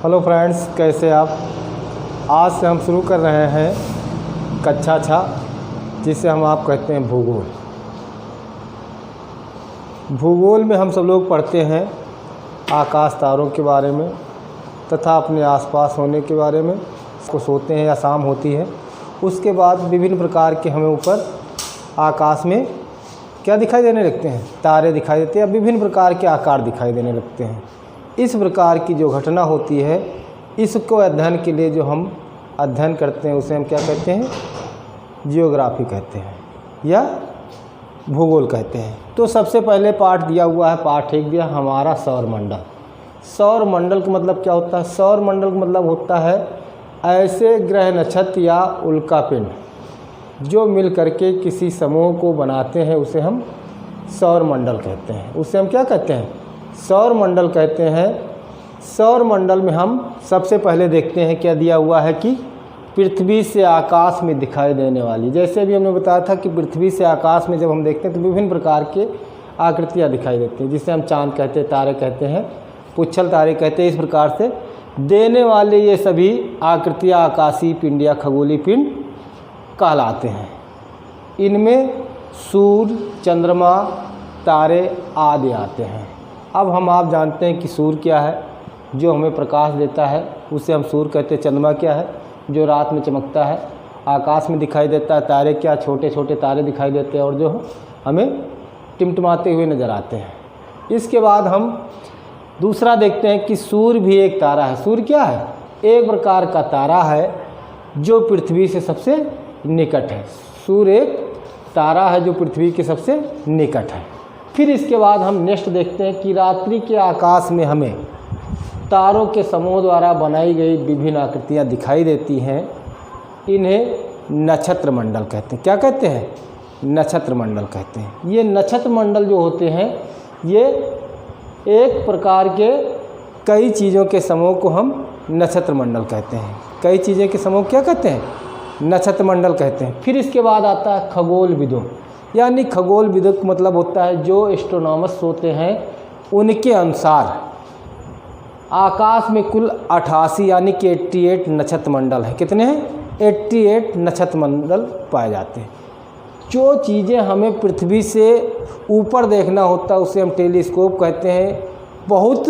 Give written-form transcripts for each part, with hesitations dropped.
Hello friends, कैसे आप। आज से हम शुरू कर रहे हैं कक्षा 6, जिसे हम आप कहते हैं भूगोल। भूगोल में हम सब लोग पढ़ते हैं आकाश तारों के बारे में तथा अपने आसपास होने के बारे में। को सोते हैं या शाम होती है, उसके बाद विभिन्न प्रकार के हमें ऊपर आकाश में क्या दिखाई देने लगते हैं, तारे दिखाई देते हैं, विभिन्न प्रकार के आकार दिखाई देने लगते हैं। इस प्रकार की जो घटना होती है, इसको अध्ययन के लिए जो हम अध्ययन करते हैं उसे हम क्या कहते हैं, जियोग्राफी कहते हैं या भूगोल कहते हैं। तो सबसे पहले पाठ दिया हुआ है, पाठ 1 दिया हमारा सौरमंडल। सौरमंडल का मतलब क्या होता है? सौरमंडल का मतलब होता है ऐसे ग्रह नक्षत्र या उल्कापिंड जो मिल करके किसी समूह को बनाते हैं, उसे हम सौरमंडल कहते हैं। उसे हम क्या कहते हैं? सौरमंडल कहते हैं। सौरमंडल में हम सबसे पहले देखते हैं क्या दिया हुआ है कि पृथ्वी से आकाश में दिखाई देने वाली, जैसे अभी हमने बताया था कि पृथ्वी से आकाश में जब हम देखते हैं तो विभिन्न प्रकार के आकृतियाँ दिखाई देती हैं, जिसे हम चांद कहते हैं, तारे कहते हैं, पुच्छल तारे कहते हैं। इस प्रकार से देने वाले ये सभी आकृतियाँ आकाशीय पिंड या खगोलीय पिंड कहलाते हैं। इनमें सूर्य, चंद्रमा, तारे आदि आते हैं। अब हम आप जानते हैं कि सूर्य क्या है, जो हमें प्रकाश देता है उसे हम सूर्य कहते हैं। चंद्रमा क्या है, जो रात में चमकता है, आकाश में दिखाई देता है। तारे क्या, छोटे छोटे तारे दिखाई देते हैं और जो हमें टिमटिमाते हुए नज़र आते हैं। इसके बाद हम दूसरा देखते हैं कि सूर्य भी एक तारा है। सूर्य क्या है? एक प्रकार का तारा है जो पृथ्वी से सबसे निकट है। सूर्य एक तारा है जो पृथ्वी के सबसे निकट है। फिर इसके बाद हम नेक्स्ट देखते हैं कि रात्रि के आकाश में हमें तारों के समूह द्वारा बनाई गई विभिन्न आकृतियाँ दिखाई देती हैं। इन्हें नक्षत्र मंडल कहते हैं। क्या कहते हैं? नक्षत्र मंडल कहते हैं। ये नक्षत्र मंडल जो होते हैं, ये एक प्रकार के कई चीज़ों के समूह को हम नक्षत्र मंडल कहते हैं। कई चीज़ें के समूह क्या कहते हैं? नक्षत्र मंडल कहते हैं। फिर इसके बाद आता है खगोल विदों, यानी खगोल विदों का मतलब होता है जो एस्ट्रोनॉमर्स होते हैं उनके अनुसार आकाश में कुल 88 यानी कि 88 नक्षत्र मंडल है। कितने हैं? 88 नक्षत्र मंडल पाए जाते हैं। जो चीज़ें हमें पृथ्वी से ऊपर देखना होता है उसे हम टेलीस्कोप कहते हैं। बहुत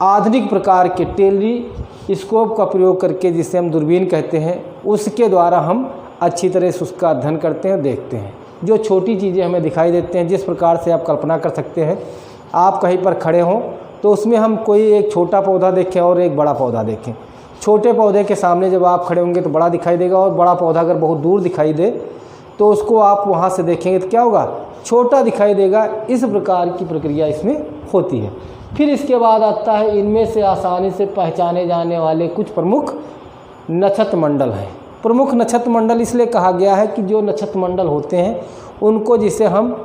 आधुनिक प्रकार के टेलीस्कोप का प्रयोग करके, जिसे हम दूरबीन कहते हैं, उसके द्वारा हम अच्छी तरह से उसका अध्ययन करते हैं, देखते हैं। जो छोटी चीज़ें हमें दिखाई देते हैं, जिस प्रकार से आप कल्पना कर सकते हैं, आप कहीं पर खड़े हों तो उसमें हम कोई एक छोटा पौधा देखें और एक बड़ा पौधा देखें। छोटे पौधे के सामने जब आप खड़े होंगे तो बड़ा दिखाई देगा, और बड़ा पौधा अगर बहुत दूर दिखाई दे तो उसको आप वहाँ से देखेंगे तो क्या होगा? छोटा दिखाई देगा। इस प्रकार की प्रक्रिया इसमें होती है। फिर इसके बाद आता है इनमें से आसानी से पहचाने जाने वाले कुछ प्रमुख नक्षत्र मंडल हैं। प्रमुख नक्षत्र मंडल इसलिए कहा गया है कि जो नक्षत्र मंडल होते हैं उनको, जिसे हम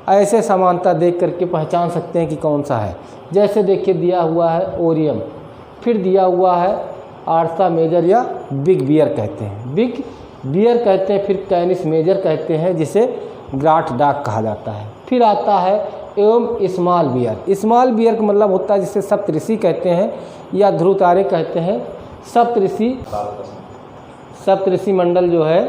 ऐसे समानता देख करके पहचान सकते हैं कि कौन सा है। जैसे देखिए दिया हुआ है ओरियम, फिर दिया हुआ है आर्सा मेजर या बिग बियर कहते हैं, बिग बियर कहते हैं। फिर कैनिस मेजर कहते हैं, जिसे ग्राट डाक कहा जाता है। फिर आता है एवं स्मॉल बियर। स्मॉल बियर का मतलब होता है जिसे सप्तऋषि कहते हैं या ध्रुव तारे कहते हैं। सप्तऋषि मंडल जो है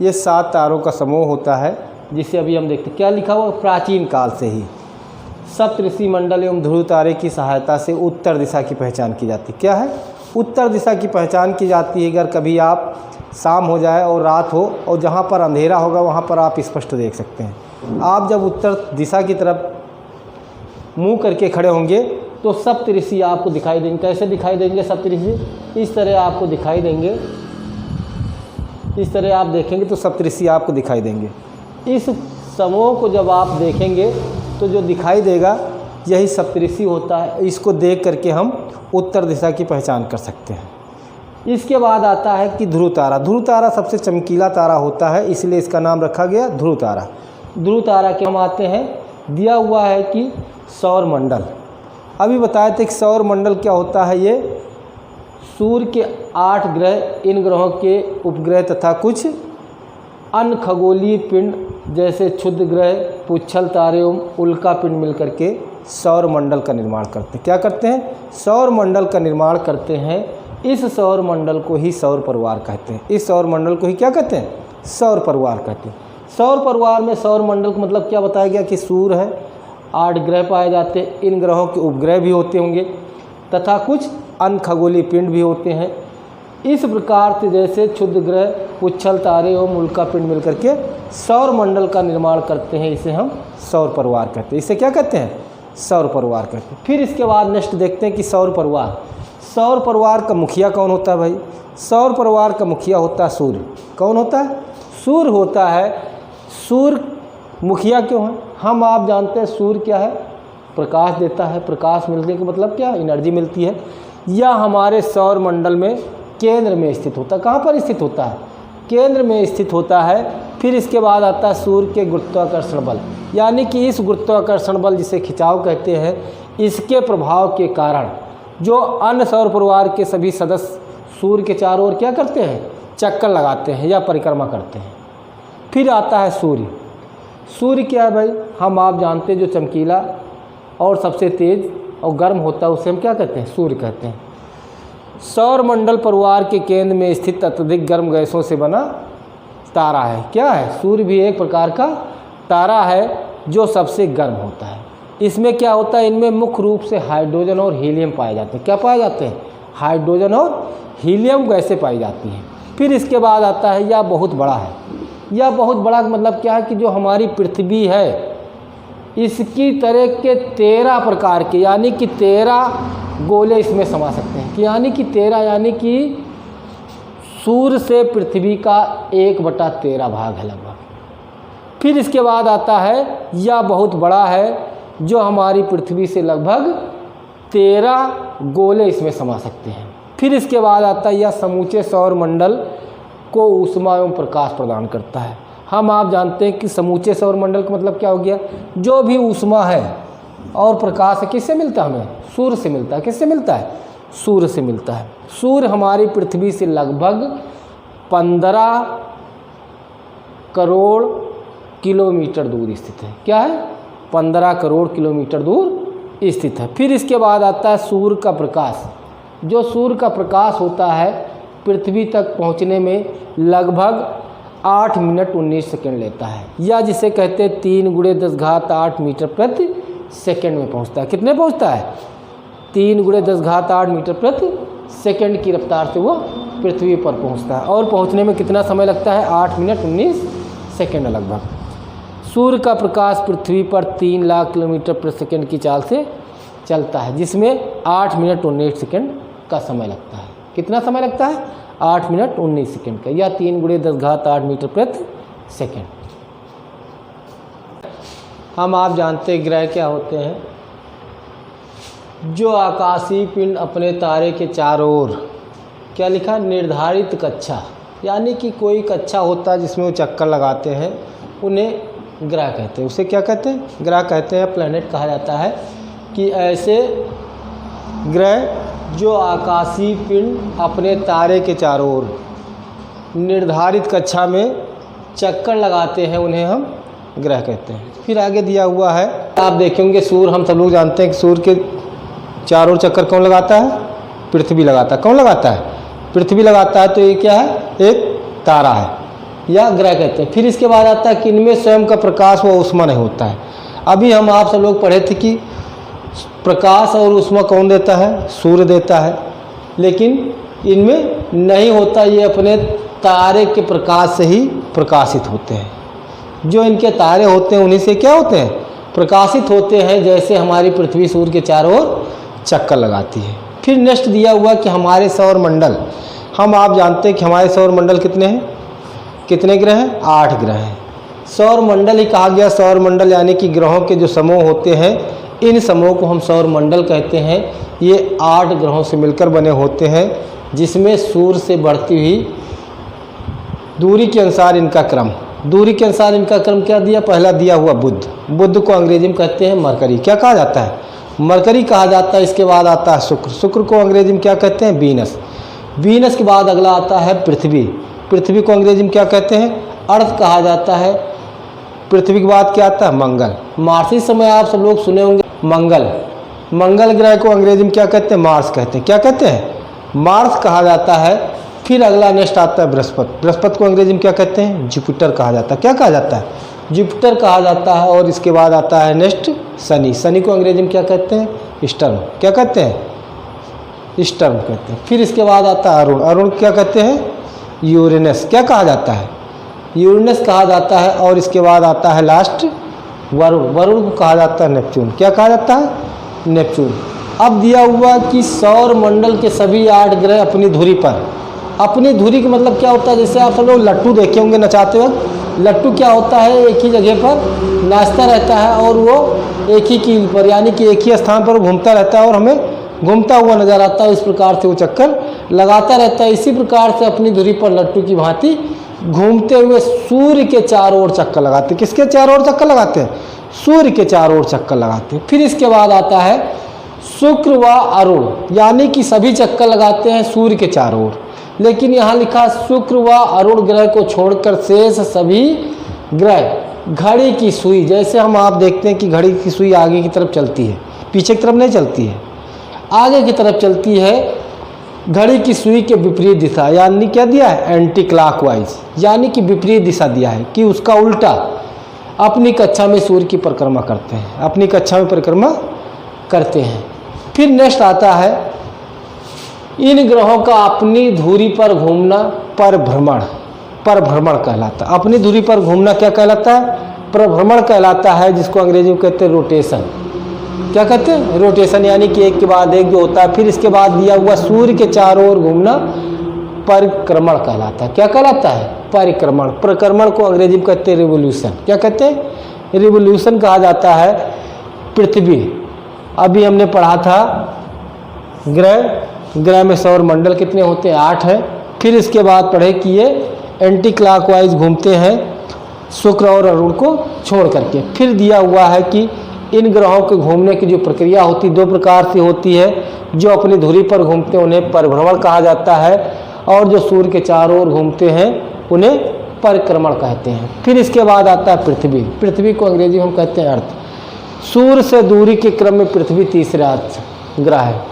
ये 7 तारों का समूह होता है, जिसे अभी हम देखते हैं। क्या लिखा हुआ? प्राचीन काल से ही सप्तऋषि मंडल एवं ध्रुव तारे की सहायता से उत्तर दिशा की पहचान की जाती है। क्या है? उत्तर दिशा की पहचान की जाती है। अगर कभी आप शाम हो जाए और रात हो और जहाँ पर अंधेरा होगा वहाँ पर आप स्पष्ट देख सकते हैं। आप जब उत्तर दिशा की तरफ मुँह करके खड़े होंगे तो सप्तऋषि आपको दिखाई देंगे। कैसे दिखाई देंगे सप्तऋषि? इस तरह आपको दिखाई देंगे। इस तरह आप देखेंगे तो सप्तऋषि आपको दिखाई देंगे। इस समूह को जब आप देखेंगे तो जो दिखाई देगा यही सप्तऋषि होता है। इसको देख करके हम उत्तर दिशा की पहचान कर सकते हैं। इसके बाद आता है कि ध्रुव तारा। ध्रुव तारा सबसे चमकीला तारा होता है, इसलिए इसका नाम रखा गया ध्रुव तारा। ध्रुव तारा के हम आते हैं, दिया हुआ है कि सौरमंडल। अभी बताए थे कि सौरमंडल क्या होता है। ये सूर्य के 8 ग्रह, इन ग्रहों के उपग्रह तथा कुछ अन्य खगोलीय पिंड जैसे क्षुद्र ग्रह, पुच्छल तारे एवं उल्का पिंड मिलकर के सौरमंडल का निर्माण करते हैं। क्या करते हैं? सौरमंडल का निर्माण करते हैं। इस सौर मंडल को ही सौर परिवार कहते हैं। इस सौर मंडल को ही क्या कहते हैं? सौर परिवार कहते हैं। सौर परिवार में सौर मंडल का मतलब क्या बताया गया कि सूर्य है, 8 ग्रह पाए जाते हैं, इन ग्रहों के उपग्रह भी होते होंगे तथा कुछ अन्य खगोलीय पिंड भी होते हैं। इस प्रकार से जैसे क्षुद्र ग्रह, पुच्छल तारे और उल्का पिंड मिलकर के सौर मंडल का निर्माण करते हैं, इसे हम सौर परिवार कहते हैं। इसे क्या कहते हैं? सौर परिवार कहते हैं। फिर इसके बाद नेक्स्ट देखते हैं कि सौर परिवार का मुखिया कौन होता है भाई? सौर परिवार का मुखिया होता है सूर्य। कौन होता है? सूर्य होता है। सूर्य मुखिया क्यों है? हम आप जानते हैं सूर्य क्या है? प्रकाश देता है। प्रकाश मिलने का मतलब क्या? एनर्जी मिलती है। यह हमारे सौर मंडल में केंद्र में स्थित होता है। कहाँ पर स्थित होता है? केंद्र में स्थित होता है। फिर इसके बाद आता है सूर्य के गुरुत्वाकर्षण बल, यानी कि इस गुरुत्वाकर्षण बल जिसे खिंचाव कहते हैं, इसके प्रभाव के कारण जो अन्य सौर परिवार के सभी सदस्य सूर्य के चारों ओर क्या करते हैं? चक्कर लगाते हैं या परिक्रमा करते हैं। फिर आता है सूर्य। सूर्य क्या है भाई? हम आप जानते हैं जो चमकीला और सबसे तेज और गर्म होता है उसे हम क्या कहते हैं? सूर्य कहते हैं। सौर मंडल परिवार के केंद्र में स्थित अत्यधिक गर्म गैसों से बना तारा है। क्या है? सूर्य भी एक प्रकार का तारा है जो सबसे गर्म होता है। इसमें क्या होता है? इनमें मुख्य रूप से हाइड्रोजन और हीलियम पाए जाते हैं। क्या पाए जाते हैं? हाइड्रोजन और हीलियम गैसें पाई जाती हैं। फिर इसके बाद आता है यह बहुत बड़ा है। यह बहुत बड़ा का मतलब क्या है कि जो हमारी पृथ्वी है इसकी तरह के 13 प्रकार के, यानी कि 13 गोले इसमें समा सकते हैं। यानी कि 13 यानी कि सूर्य से पृथ्वी का 1/13 भाग है लगभग। फिर इसके बाद आता है यह बहुत बड़ा है जो हमारी पृथ्वी से लगभग 13 गोले इसमें समा सकते हैं। फिर इसके बाद आता है यह समूचे सौर मंडल को ऊष्मा एवं प्रकाश प्रदान करता है। हम आप जानते हैं कि समूचे सौर मंडल का मतलब क्या हो गया? जो भी ऊष्मा है और प्रकाश है किससे मिलता है? हमें सूर्य से मिलता है। किससे मिलता है? सूर्य से मिलता है। सूर्य हमारी पृथ्वी से लगभग 15 करोड़ किलोमीटर दूर स्थित है। क्या है? 15 करोड़ किलोमीटर दूर स्थित है। फिर इसके बाद आता है सूर्य का प्रकाश। जो सूर्य का प्रकाश होता है पृथ्वी तक पहुंचने में लगभग 8 मिनट 19 सेकंड लेता है, या जिसे कहते हैं 3 × 10⁸ मीटर प्रति सेकंड में पहुंचता है। कितने पहुंचता है? 3 × 10⁸ मीटर प्रति सेकंड की रफ्तार से वो पृथ्वी पर पहुंचता है। और पहुंचने में कितना समय लगता है? 8 मिनट 19 सेकंड लगभग। सूर्य का प्रकाश पृथ्वी पर 3 लाख किलोमीटर प्रति सेकंड की चाल से चलता है, जिसमें 8 मिनट 19 सेकंड का समय लगता है। कितना समय लगता है? 8 मिनट 19 सेकंड का, या 3 × 10⁸ मीटर प्रति सेकंड। हम आप जानते हैं ग्रह क्या होते हैं? जो आकाशीय पिंड अपने तारे के चारों ओर क्या लिखा? निर्धारित कक्षा, यानी कि कोई कक्षा होता है जिसमें वो चक्कर लगाते हैं, उन्हें ग्रह कहते हैं। उसे क्या कहते हैं? ग्रह कहते हैं, प्लैनेट कहा जाता है। कि ऐसे ग्रह जो आकाशीय पिंड अपने तारे के चारों ओर निर्धारित कक्षा में चक्कर लगाते हैं, उन्हें हम ग्रह कहते हैं। फिर आगे दिया हुआ है, आप देखेंगे सूर्य, हम सब लोग जानते हैं कि सूर्य के चारों ओर चक्कर कौन लगाता है? पृथ्वी लगाता है। कौन लगाता है? पृथ्वी लगाता है। तो ये क्या है? एक तारा है या ग्रह कहते हैं। फिर इसके बाद आता है कि इनमें स्वयं का प्रकाश व ऊष्मा नहीं होता है। अभी हम आप सब लोग पढ़े थे कि प्रकाश और ऊष्मा कौन देता है? सूर्य देता है। लेकिन इनमें नहीं होता, ये अपने तारे के प्रकाश से ही प्रकाशित होते हैं। जो इनके तारे होते हैं उन्हीं से क्या होते हैं? प्रकाशित होते हैं। जैसे हमारी पृथ्वी सूर्य के चारों ओर चक्कर लगाती है। फिर नेक्स्ट दिया हुआ कि हमारे सौर मंडल, हम आप जानते हैं कि हमारे सौर मंडल कितने हैं? कितने ग्रह हैं? 8 ग्रह हैं। सौर मंडल ही कहा गया। सौर मंडल यानी कि ग्रहों के जो समूह होते हैं, इन समूह को हम सौर मंडल कहते हैं। ये 8 ग्रहों से मिलकर बने होते हैं, जिसमें सूर्य से बढ़ती हुई दूरी के अनुसार इनका क्रम, दूरी के अनुसार इनका क्रम क्या दिया? पहला दिया हुआ बुध। बुध को अंग्रेजी में कहते हैं मरकरी। क्या कहा जाता है? मरकरी कहा जाता है। इसके बाद आता है शुक्र। शुक्र को अंग्रेजी में क्या कहते हैं? वीनस। वीनस के बाद अगला आता है पृथ्वी। पृथ्वी को अंग्रेजी में क्या कहते हैं? अर्थ कहा जाता है। पृथ्वी के बाद क्या आता है? मंगल। मार्स। इस समय आप सब लोग सुने होंगे मंगल। मंगल ग्रह को अंग्रेजी में क्या कहते हैं? मार्स कहते हैं। क्या कहते हैं? मार्स कहा जाता है। फिर अगला नेक्स्ट आता है बृहस्पति। बृहस्पति को अंग्रेजी में क्या कहते हैं? जुपिटर कहा जाता है। क्या कहा जाता है? जुपिटर कहा जाता है। और इसके बाद आता है नेक्स्ट शनि। शनि को अंग्रेजी में क्या कहते हैं? ईस्टर्न। क्या कहते हैं? ईस्टर्न कहते हैं। फिर इसके बाद आता है अरुण। अरुण क्या कहते हैं? यूरेनस। क्या कहा जाता है? यूरेनस कहा जाता है। और इसके बाद आता है लास्ट वरुण। वरुण को कहा जाता है नेपच्यून। क्या कहा जाता है? नेपच्यून। अब दिया हुआ कि सौर मंडल के सभी 8 ग्रह अपनी धुरी पर, अपनी धुरी का मतलब क्या होता है? जैसे आप सब लोग लट्टू देखे होंगे नचाते वक्त। लट्टू क्या होता है? एक ही जगह पर नाचता रहता है और वो एक ही कील पर, यानी कि एक ही स्थान पर घूमता रहता है और हमें घूमता हुआ नजर आता है। इस प्रकार से वो चक्कर लगाता रहता है। इसी प्रकार से अपनी धुरी पर लट्टू की भांति घूमते हुए सूर्य के चारों ओर चक्कर लगाते हैं। किसके चारों ओर चक्कर लगाते हैं? सूर्य के चारों ओर चक्कर लगाते हैं। फिर इसके बाद आता है शुक्र व अरुण, यानी कि सभी चक्कर लगाते हैं सूर्य के चारों ओर। लेकिन यहाँ लिखा शुक्र व अरुण ग्रह को छोड़कर शेष सभी ग्रह घड़ी की सुई, जैसे हम आप देखते हैं कि घड़ी की सुई आगे की तरफ चलती है, पीछे की तरफ नहीं चलती है, आगे की तरफ चलती है। घड़ी की सुई के विपरीत दिशा, यानी क्या दिया है? एंटी क्लॉकवाइज, यानी कि विपरीत दिशा दिया है कि उसका उल्टा अपनी कक्षा में सूर्य की परिक्रमा करते हैं, अपनी कक्षा में परिक्रमा करते हैं। फिर नेक्स्ट आता है इन ग्रहों का अपनी धुरी पर घूमना परिभ्रमण। परिभ्रमण कहलाता है। अपनी धुरी पर घूमना क्या कहलाता है? परिभ्रमण कहलाता है, जिसको अंग्रेजी में कहते हैं रोटेशन। क्या कहते हैं? रोटेशन, यानी कि एक के बाद एक जो होता है। फिर इसके बाद दिया हुआ सूर्य के चारों ओर घूमना परिक्रमण कहलाता है। क्या कहलाता है? परिक्रमण। परिक्रमण को अंग्रेजी में कहते हैं रिवोल्यूशन। क्या कहते हैं? रिवोल्यूशन कहा जाता है। पृथ्वी, अभी हमने पढ़ा था ग्रह में सौर मंडल कितने होते हैं? 8 हैं। फिर इसके बाद पढ़े कि ये एंटी क्लॉकवाइज घूमते हैं शुक्र और अरुण को छोड़ करके। फिर दिया हुआ है कि इन ग्रहों के घूमने की जो प्रक्रिया होती 2 प्रकार से होती है। जो अपनी धुरी पर घूमते हैं उन्हें परिभ्रमण कहा जाता है, और जो सूर्य के चारों ओर घूमते हैं उन्हें परिक्रमण कहते हैं। फिर इसके बाद आता है पृथ्वी। पृथ्वी को अंग्रेजी में हम कहते हैं अर्थ। सूर्य से दूरी के क्रम में पृथ्वी तीसरा ग्रह है।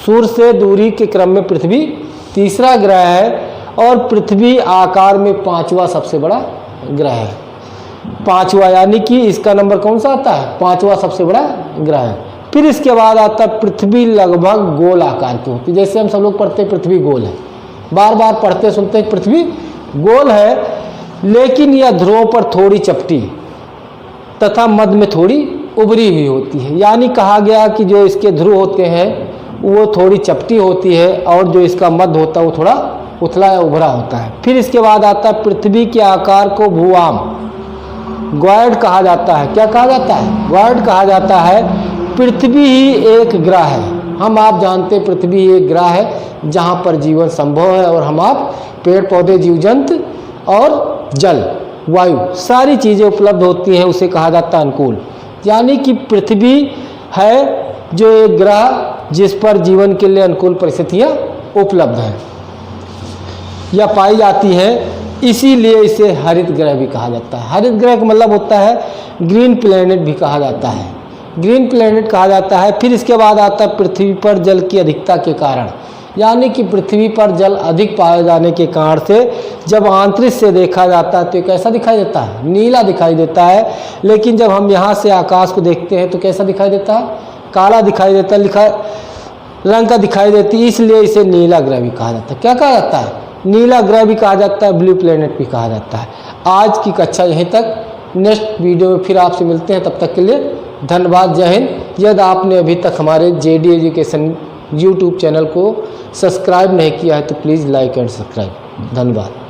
सूर्य से दूरी के क्रम में पृथ्वी तीसरा ग्रह है, और पृथ्वी आकार में 5वां सबसे बड़ा ग्रह है। 5वां, यानी कि इसका नंबर कौन सा आता है? 5वां सबसे बड़ा ग्रह है। फिर इसके बाद आता है पृथ्वी लगभग गोल आकार की होती है। जैसे हम सब लोग पढ़ते हैं पृथ्वी गोल है, बार बार पढ़ते सुनते हैं पृथ्वी गोल है, लेकिन यह ध्रुवों पर थोड़ी चपटी तथा मध्य में थोड़ी उभरी हुई होती है। यानी कहा गया कि जो इसके ध्रुव होते हैं वो थोड़ी चपटी होती है, और जो इसका मध्य होता है वो थोड़ा उथला या उभरा होता है। फिर इसके बाद आता है पृथ्वी के आकार को भूआम ग्वॉयड कहा जाता है। क्या कहा जाता है? ग्वॉयड कहा जाता है। पृथ्वी ही एक ग्रह है। हम आप जानते हैं पृथ्वी ही एक ग्रह है जहाँ पर जीवन संभव है, और हम आप पेड़ पौधे जीव जंतु और जल वायु सारी चीज़ें उपलब्ध होती हैं, उसे कहा जाता है अनुकूल। यानी कि पृथ्वी है जो एक ग्रह जिस पर जीवन के लिए अनुकूल परिस्थितियाँ उपलब्ध हैं या पाई जाती हैं, इसीलिए इसे हरित ग्रह भी कहा जाता है। हरित ग्रह का मतलब होता है ग्रीन प्लैनेट भी कहा जाता है। ग्रीन प्लैनेट कहा जाता है। फिर इसके बाद आता है पृथ्वी पर जल की अधिकता के कारण, यानी कि पृथ्वी पर जल अधिक पाए जाने के कारण से जब अंतरिक्ष से देखा जाता है तो कैसा दिखाई देता है? नीला दिखाई देता है। लेकिन जब हम यहाँ से आकाश को देखते हैं तो कैसा दिखाई देता है? काला दिखाई देता है, रंग का दिखाई देती है। इसलिए इसे नीला ग्रह भी कहा जाता है। क्या कहा जाता है? नीला ग्रह भी कहा जाता है, ब्लू प्लैनेट भी कहा जाता है। आज की कक्षा यहीं तक। नेक्स्ट वीडियो में फिर आपसे मिलते हैं। तब तक के लिए धन्यवाद। जय हिंद। यदि आपने अभी तक हमारे JD एजुकेशन YouTube चैनल को सब्सक्राइब नहीं किया है तो प्लीज़ लाइक एंड सब्सक्राइब। धन्यवाद।